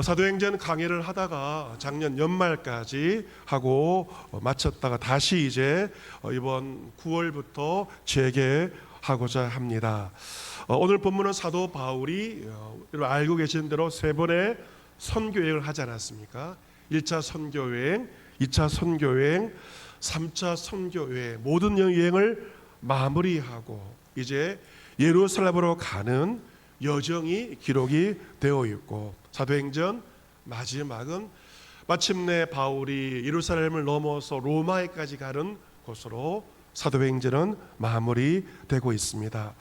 사도행전 강의를 하다가 작년 연말까지 하고 마쳤다가 다시 이제 이번 9월부터 재개하고자 합니다. 오늘 본문은 사도 바울이 여러분 알고 계신 대로 세 번의 선교여행을 하지 않았습니까? 1차 선교여행, 2차 선교여행, 3차 선교여행, 모든 여행을 마무리하고 이제 예루살렘으로 가는 여정이 기록이 되어 있고, 사도행전 마지막은 마침내 바울이 예루살렘을 넘어서 로마에까지 가는 곳으로 사도행전은 마무리되고 있습니다.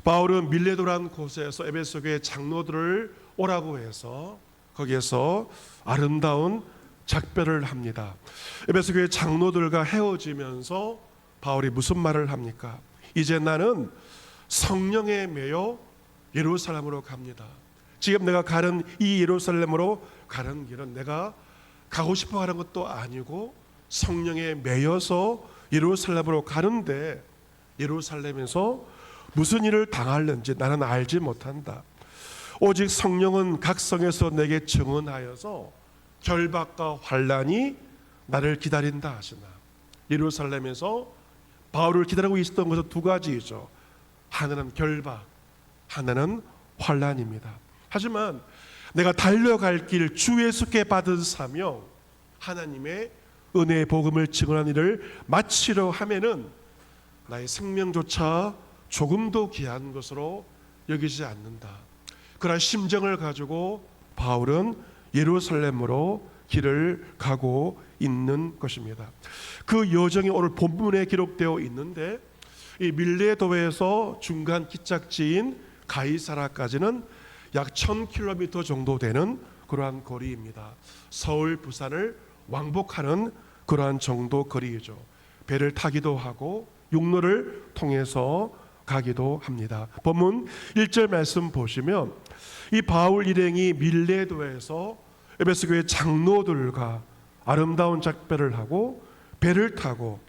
바울은 밀레도라는 곳에서 에베소 교회 장로들을 오라고 해서 거기에서 아름다운 작별을 합니다. 에베소 교회 장로들과 헤어지면서 바울이 무슨 말을 합니까? 이제 나는 성령에 매여 예루살렘으로 갑니다. 지금 내가 가는 이 예루살렘으로 가는 길은 내가 가고 싶어 하는 것도 아니고 성령에 매여서 예루살렘으로 가는데 예루살렘에서 무슨 일을 당하는지 나는 알지 못한다. 오직 성령은 각 성에서 내게 증언하여서 결박과 환난이 나를 기다린다 하시나. 예루살렘에서 바울을 기다리고 있었던 것은 두 가지이죠. 하나는 결박, 하나는 환난입니다. 하지만 내가 달려갈 길, 주 예수께 받은 사명, 하나님의 은혜의 복음을 증언하는 일을 마치려 하면은 나의 생명조차 조금도 귀한 것으로 여기지 않는다. 그런 심정을 가지고 바울은 예루살렘으로 길을 가고 있는 것입니다. 그 여정이 오늘 본문에 기록되어 있는데, 이 밀레도에서 중간 기착지인 가이사라까지는 약 1000km 정도 되는 그러한 거리입니다. 서울, 부산을 왕복하는 그러한 정도 거리이죠. 배를 타기도 하고 육로를 통해서 가기도 합니다. 본문 1절 말씀 보시면 이 바울 일행이 밀레도에서 에베소 교회 장로들과 아름다운 작별을 하고 배를 타고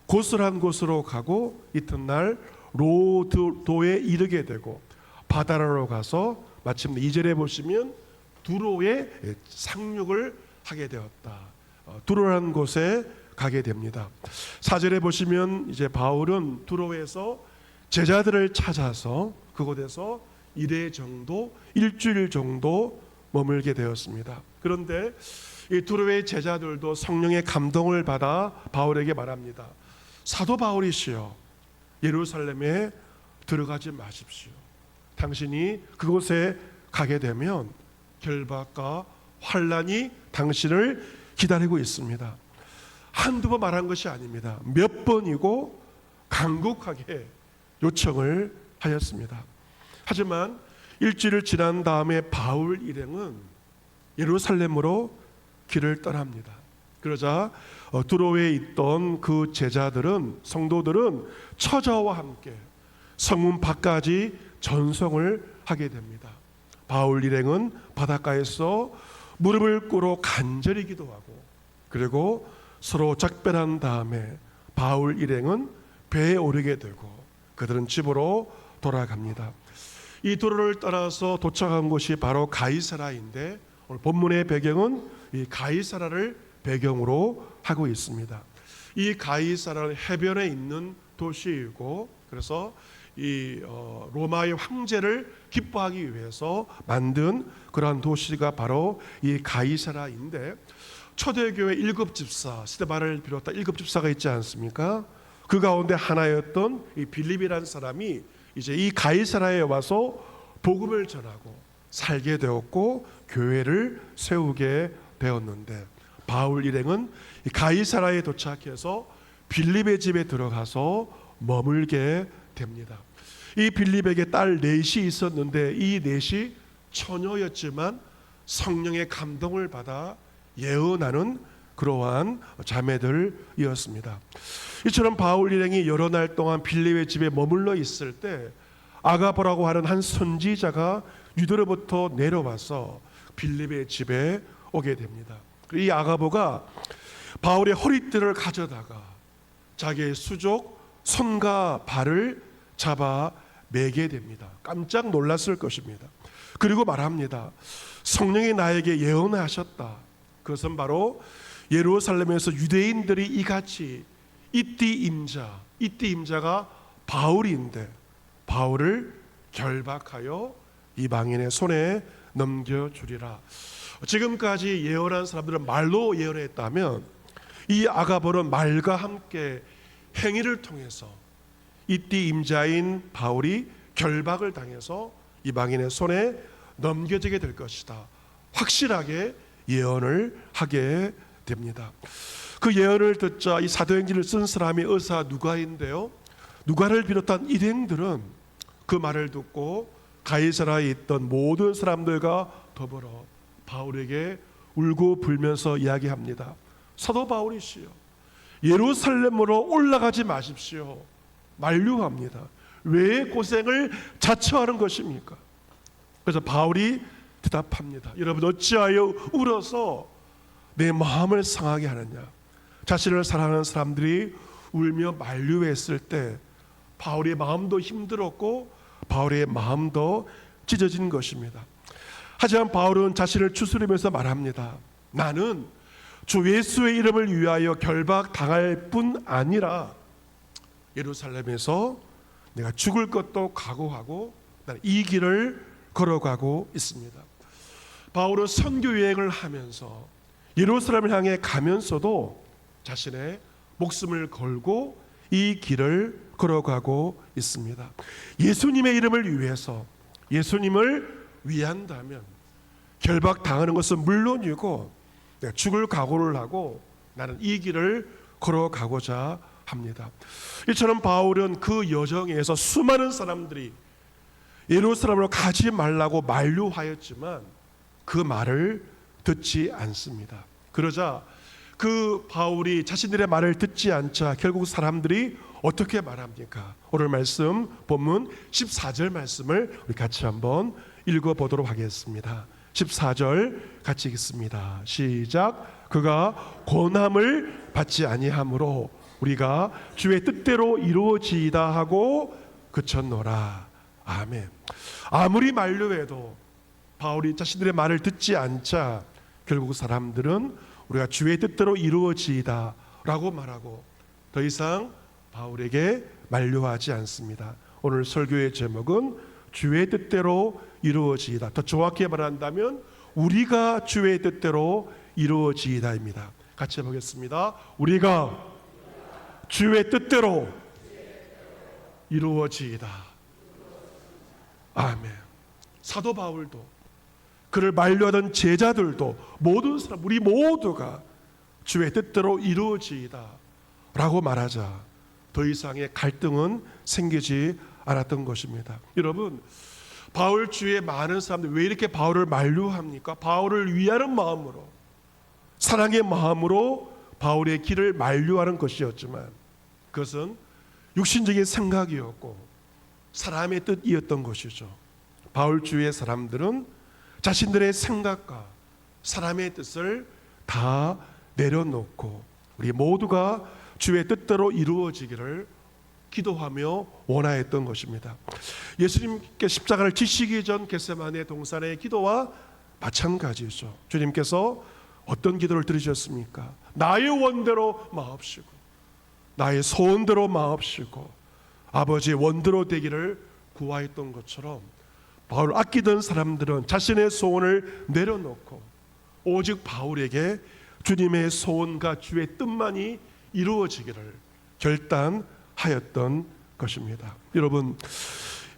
고스란 곳으로 가고 이튿날 로도에 이르게 되고 바다라로 가서 마침내 2절에 보시면 두로에 상륙을 하게 되었다. 두로라는 곳에 가게 됩니다. 4절에 보시면 이제 바울은 두로에서 제자들을 찾아서 그곳에서 일주일 정도 머물게 되었습니다. 그런데 이 두로의 제자들도 성령의 감동을 받아 바울에게 말합니다. 사도 바울이시여, 예루살렘에 들어가지 마십시오. 당신이 그곳에 가게 되면 결박과 환난이 당신을 기다리고 있습니다. 한두 번 말한 것이 아닙니다. 몇 번이고 간곡하게 요청을 하였습니다. 하지만 일주일을 지난 다음에 바울 일행은 예루살렘으로 길을 떠납니다. 그러자 두로에 있던 그 제자들은, 성도들은 처자와 함께 성문 밖까지 전송을 하게 됩니다. 바울 일행은 바닷가에서 무릎을 꿇어 간절히 기도하고 그리고 서로 작별한 다음에 바울 일행은 배에 오르게 되고 그들은 집으로 돌아갑니다. 이 도로를 따라서 도착한 곳이 바로 가이사라인데, 오늘 본문의 배경은 이 가이사라를 배경으로 하고 있습니다. 이 가이사라는 해변에 있는 도시이고, 그래서 이 로마의 황제를 기뻐하기 위해서 만든 그러한 도시가 바로 이 가이사라인데, 초대교회 7 집사, 스데반을 비롯한 7 집사가 있지 않습니까? 그 가운데 하나였던 이 빌립이라는 사람이 이제 이 가이사라에 와서 복음을 전하고 살게 되었고 교회를 세우게 되었는데, 바울 일행은 이 가이사라에 도착해서 빌립의 집에 들어가서 머물게 됩니다. 이 빌립에게 딸 넷이 있었는데 이 넷이 처녀였지만 성령의 감동을 받아 예언하는 그러한 자매들이었습니다. 이처럼 바울 일행이 여러 날 동안 빌립의 집에 머물러 있을 때 아가보라고 하는 한 선지자가 유대로부터 내려와서 빌립의 집에 오게 됩니다. 이 아가보가 바울의 허리띠를 가져다가 자기의 수족 손과 발을 잡아 매게 됩니다. 깜짝 놀랐을 것입니다. 그리고 말합니다. 성령이 나에게 예언하셨다. 그것은 바로 예루살렘에서 유대인들이 이같이 이띠 임자가 바울인데 바울을 결박하여 이방인의 손에 넘겨주리라. 지금까지 예언한 사람들은 말로 예언했다면 이 아가볼은 말과 함께 행위를 통해서 이띠 임자인 바울이 결박을 당해서 이방인의 손에 넘겨지게 될 것이다. 확실하게 예언을 하게 됩니다. 그 예언을 듣자 이 사도행전을 쓴 사람이 의사 누가인데요, 누가를 비롯한 일행들은 그 말을 듣고 가이사라에 있던 모든 사람들과 더불어 바울에게 울고 불면서 이야기합니다. 사도 바울이시여, 예루살렘으로 올라가지 마십시오. 만류합니다. 왜 고생을 자처하는 것입니까? 그래서 바울이 대답합니다. 여러분, 어찌하여 울어서 내 마음을 상하게 하느냐. 자신을 사랑하는 사람들이 울며 만류했을 때 바울의 마음도 힘들었고 바울의 마음도 찢어진 것입니다. 하지만 바울은 자신을 추스리면서 말합니다. 나는 주 예수의 이름을 위하여 결박당할 뿐 아니라 예루살렘에서 내가 죽을 것도 각오하고 나는 이 길을 걸어가고 있습니다. 바울은 선교 여행을 하면서 예루살렘을 향해 가면서도 자신의 목숨을 걸고 이 길을 걸어가고 있습니다. 예수님의 이름을 위해서, 예수님을 위한다면 결박당하는 것은 물론이고 내가 죽을 각오를 하고 나는 이 길을 걸어가고자 합니다. 이처럼 바울은 그 여정에서 수많은 사람들이 예루살렘으로 가지 말라고 만류하였지만 그 말을 듣지 않습니다. 그러자 그 바울이 자신들의 말을 듣지 않자 결국 사람들이 어떻게 말합니까? 오늘 말씀 본문 14절 말씀을 우리 같이 한번 읽어보도록 하겠습니다. 14절 같이 읽습니다. 시작. 그가 고난을 받지 아니하므로 우리가 주의 뜻대로 이루어지이다 하고 그쳤노라. 아멘. 아무리 만류해도 바울이 자신들의 말을 듣지 않자 결국 사람들은 우리가 주의 뜻대로 이루어지이다 라고 말하고 더 이상 바울에게 만류하지 않습니다. 오늘 설교의 제목은 주의 뜻대로 이루어지이다. 더 정확히 말한다면 우리가 주의 뜻대로 이루어지이다입니다. 같이 해보겠습니다. 우리가 주의 뜻대로 이루어지이다. 아멘. 사도 바울도 그를 만류하던 제자들도 모든 사람, 우리 모두가 주의 뜻대로 이루어지이다 라고 말하자 더 이상의 갈등은 생기지 않았던 것입니다. 여러분, 바울 주위에 많은 사람들 왜 이렇게 바울을 만류합니까? 바울을 위하는 마음으로, 사랑의 마음으로 바울의 길을 만류하는 것이었지만 그것은 육신적인 생각이었고 사람의 뜻이었던 것이죠. 바울 주위의 사람들은 자신들의 생각과 사람의 뜻을 다 내려놓고 우리 모두가 주의 뜻대로 이루어지기를 기도하며 원하였던 것입니다. 예수님께 십자가를 지시기 전 겟세마네 동산의 기도와 마찬가지죠. 주님께서 어떤 기도를 들으셨습니까? 나의 원대로 마옵시고 나의 소원대로 마옵시고 아버지의 원대로 되기를 구하였던 것처럼 바울 아끼던 사람들은 자신의 소원을 내려놓고 오직 바울에게 주님의 소원과 주의 뜻만이 이루어지기를 결단하였던 것입니다. 여러분,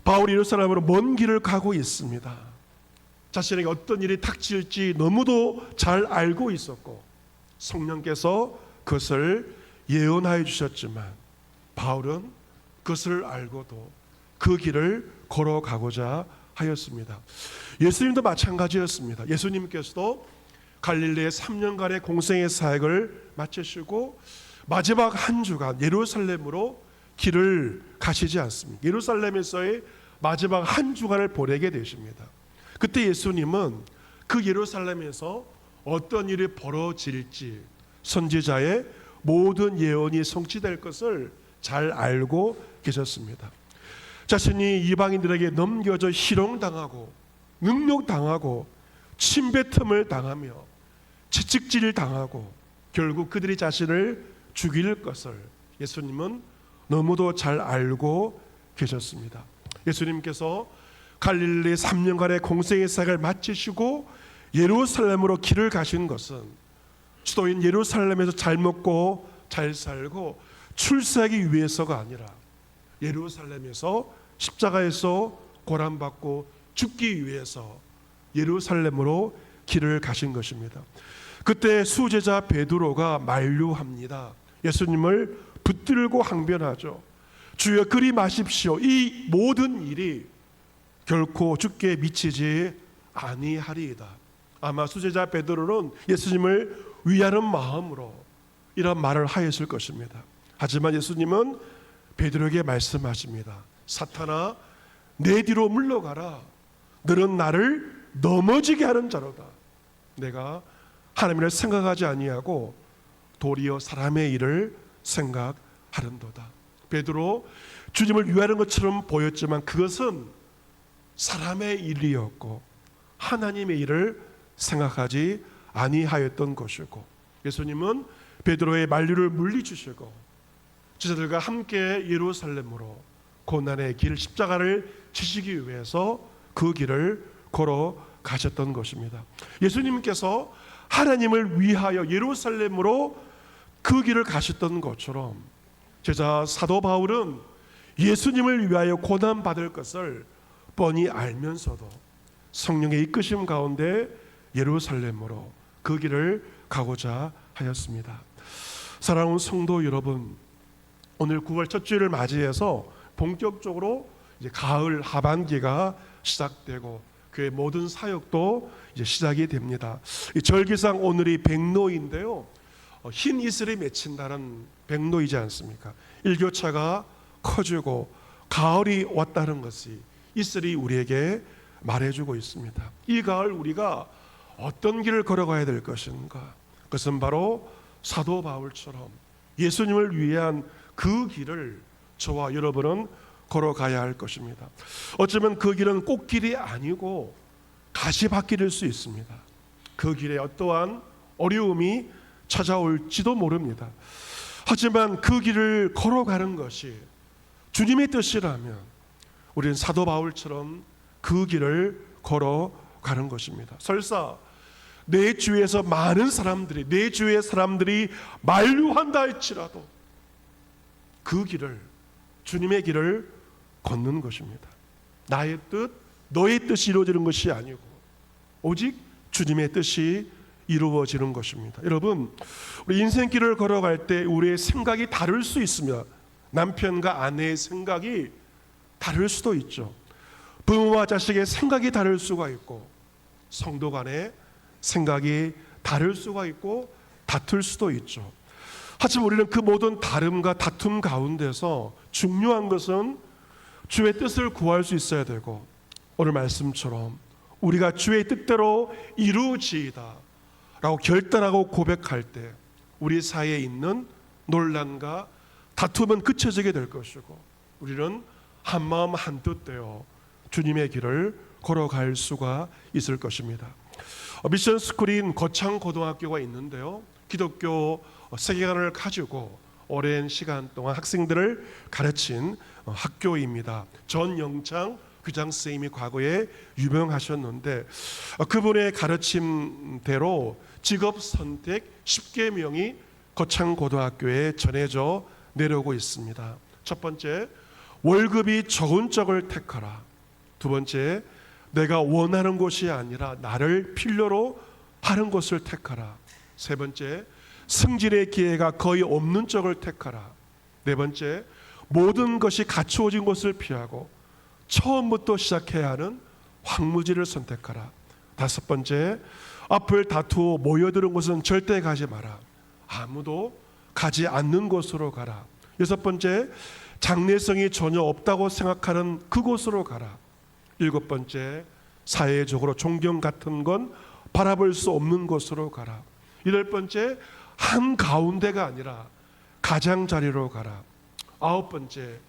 바울이 예루살렘으로 먼 길을 가고 있습니다. 자신에게 어떤 일이 닥칠지 너무도 잘 알고 있었고 성령께서 그것을 예언하여 주셨지만 바울은 그것을 알고도 그 길을 걸어가고자 하였습니다. 예수님도 마찬가지였습니다. 예수님께서도 갈릴리의 3년간의 공생의 사역을 마치시고 마지막 한 주간 예루살렘으로 길을 가시지 않습니다. 예루살렘에서의 마지막 한 주간을 보내게 되십니다. 그때 예수님은 그 예루살렘에서 어떤 일이 벌어질지 선지자의 모든 예언이 성취될 것을 잘 알고 계셨습니다. 자신이 이방인들에게 넘겨져 희롱당하고 능욕당하고 침뱉음을 당하며 채찍질을 당하고 결국 그들이 자신을 죽일 것을 예수님은 너무도 잘 알고 계셨습니다. 예수님께서 갈릴리 3년간의 공생의 사역을 마치시고 예루살렘으로 길을 가신 것은 수도인 예루살렘에서 잘 먹고 잘 살고 출세하기 위해서가 아니라 예루살렘에서 십자가에서 고난받고 죽기 위해서 예루살렘으로 길을 가신 것입니다. 그때 수제자 베드로가 만류합니다. 예수님을 붙들고 항변하죠. 주여 그리 마십시오. 이 모든 일이 결코 주께 미치지 아니하리이다. 아마 수제자 베드로는 예수님을 위하는 마음으로 이런 말을 하였을 것입니다. 하지만 예수님은 베드로에게 말씀하십니다. 사탄아 내 뒤로 물러가라. 너는 나를 넘어지게 하는 자로다. 내가 하나님을 생각하지 아니하고 도리어 사람의 일을 생각하는도다. 베드로 주님을 위하는 것처럼 보였지만 그것은 사람의 일이었고 하나님의 일을 생각하지 아니하였던 것이고 예수님은 베드로의 만류를 물리주시고 제자들과 함께 예루살렘으로 고난의 길 십자가를 지시기 위해서 그 길을 걸어가셨던 것입니다. 예수님께서 하나님을 위하여 예루살렘으로 그 길을 가셨던 것처럼 제자 사도 바울은 예수님을 위하여 고난받을 것을 뻔히 알면서도 성령의 이끄심 가운데 예루살렘으로 그 길을 가고자 하였습니다. 사랑하는 성도 여러분, 오늘 9월 첫 주일을 맞이해서 본격적으로 이제 가을 하반기가 시작되고 교회 모든 사역도 이제 시작이 됩니다. 이 절기상 오늘이 백로인데요. 흰 이슬이 맺힌다는 백로이지 않습니까? 일교차가 커지고 가을이 왔다는 것이 이슬이 우리에게 말해주고 있습니다. 이 가을 우리가 어떤 길을 걸어가야 될 것인가? 그것은 바로 사도 바울처럼 예수님을 위한 그 길을 저와 여러분은 걸어가야 할 것입니다. 어쩌면 그 길은 꽃길이 아니고 가시밭길일 수 있습니다. 그 길에 어떠한 어려움이 찾아올지도 모릅니다. 하지만 그 길을 걸어가는 것이 주님의 뜻이라면 우리는 사도 바울처럼 그 길을 걸어가는 것입니다. 설사 내 주위에서 많은 사람들이 내 주위의 사람들이 만류한다 할지라도 그 길을 주님의 길을 걷는 것입니다. 나의 뜻, 너의 뜻이 이루어지는 것이 아니고 오직 주님의 뜻이 이루어지는 것입니다. 여러분, 우리 인생길을 걸어갈 때 우리의 생각이 다를 수 있으며 남편과 아내의 생각이 다를 수도 있죠. 부모와 자식의 생각이 다를 수가 있고 성도 간의 생각이 다를 수가 있고 다툴 수도 있죠. 하지만 우리는 그 모든 다름과 다툼 가운데서 중요한 것은 주의 뜻을 구할 수 있어야 되고 오늘 말씀처럼 우리가 주의 뜻대로 이루어지이다 라고 결단하고 고백할 때 우리 사이에 있는 논란과 다툼은 그쳐지게 될 것이고 우리는 한마음 한뜻 되어 주님의 길을 걸어갈 수가 있을 것입니다. 미션 스쿨인 거창고등학교가 있는데요. 기독교 세계관을 가지고 오랜 시간 동안 학생들을 가르친 학교입니다. 전영창 교장 선생님이 과거에 유명하셨는데 그분의 가르침대로 직업 선택 10계명이 거창고등학교에 전해져 내려오고 있습니다. 첫 번째, 월급이 적은 쪽을 택하라. 두 번째, 내가 원하는 곳이 아니라 나를 필요로 하는 곳을 택하라. 세 번째, 승진의 기회가 거의 없는 쪽을 택하라. 네 번째, 모든 것이 갖추어진 곳을 피하고 처음부터 시작해야 하는 황무지를 선택하라. 다섯 번째, 앞을 다투어 모여드는 곳은 절대 가지 마라. 아무도 가지 않는 곳으로 가라. 여섯 번째, 장래성이 전혀 없다고 생각하는 그곳으로 가라. 일곱 번째, 사회적으로 존경 같은 건 바라볼 수 없는 곳으로 가라. 여덟 번째, 한가운데가 아니라 가장자리로 가라. 아홉 번째,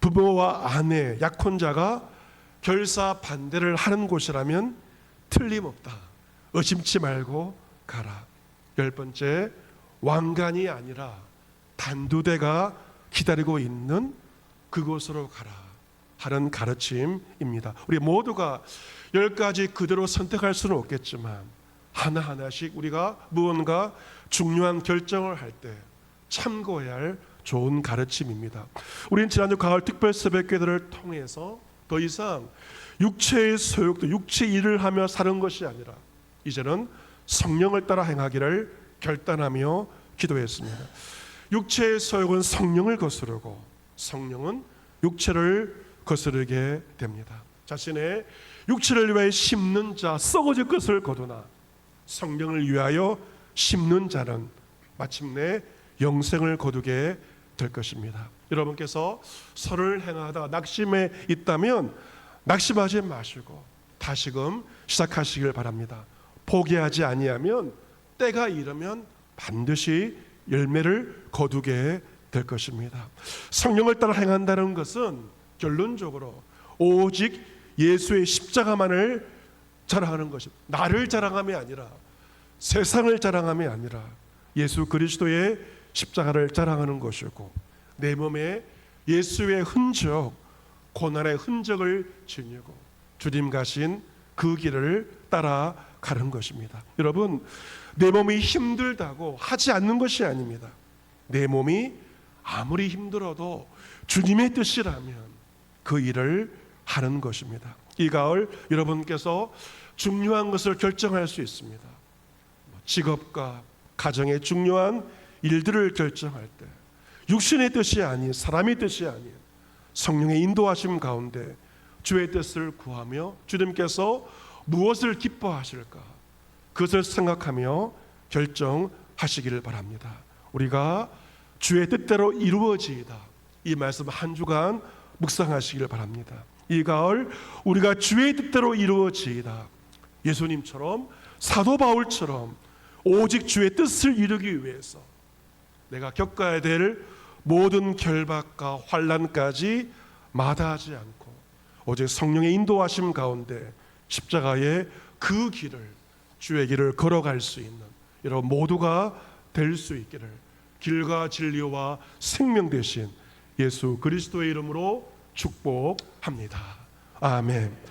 부모와 아내, 약혼자가 결사 반대를 하는 곳이라면 틀림없다. 의심치 말고 가라. 10번째, 왕관이 아니라 단두대가 기다리고 있는 그곳으로 가라 하는 가르침입니다. 우리 모두가 10가지 그대로 선택할 수는 없겠지만 하나하나씩 우리가 무언가 중요한 결정을 할 때 참고해야 할 좋은 가르침입니다. 우리는 지난주 가을 특별 새벽기도를 통해서 더 이상 육체의 소욕도 육체 일을 하며 사는 것이 아니라 이제는 성령을 따라 행하기를 결단하며 기도했습니다. 육체의 소욕은 성령을 거스르고 성령은 육체를 거스르게 됩니다. 자신의 육체를 위하여 심는 자 썩어질 것을 거두나 성령을 위하여 심는 자는 마침내 영생을 거두게 될 것입니다. 여러분께서 선을 행하다 낙심에 있다면 낙심하지 마시고 다시금 시작하시길 바랍니다. 포기하지 아니하면 때가 이르면 반드시 열매를 거두게 될 것입니다. 성령을 따라 행한다는 것은 결론적으로 오직 예수의 십자가만을 자랑하는 것입니다. 나를 자랑함이 아니라 세상을 자랑함이 아니라 예수 그리스도의 십자가를 자랑하는 것이고 내 몸에 예수의 흔적, 고난의 흔적을 지니고 주님 가신 그 길을 따라가는 것입니다. 여러분, 내 몸이 힘들다고 하지 않는 것이 아닙니다. 내 몸이 아무리 힘들어도 주님의 뜻이라면 그 일을 하는 것입니다. 이 가을 여러분께서 중요한 것을 결정할 수 있습니다. 직업과 가정의 중요한 일들을 결정할 때 육신의 뜻이 아닌 사람의 뜻이 아닌 성령의 인도하심 가운데 주의 뜻을 구하며 주님께서 무엇을 기뻐하실까 그것을 생각하며 결정하시기를 바랍니다. 우리가 주의 뜻대로 이루어지이다 이 말씀 한 주간 묵상하시기를 바랍니다. 이 가을 우리가 주의 뜻대로 이루어지이다 예수님처럼 사도 바울처럼 오직 주의 뜻을 이루기 위해서 내가 겪어야 될 모든 결박과 환난까지 마다하지 않고 오직 성령의 인도하심 가운데 십자가의 그 길을 주의 길을 걸어갈 수 있는 여러분 모두가 될 수 있기를 길과 진리와 생명 되신 예수 그리스도의 이름으로 축복합니다. 아멘.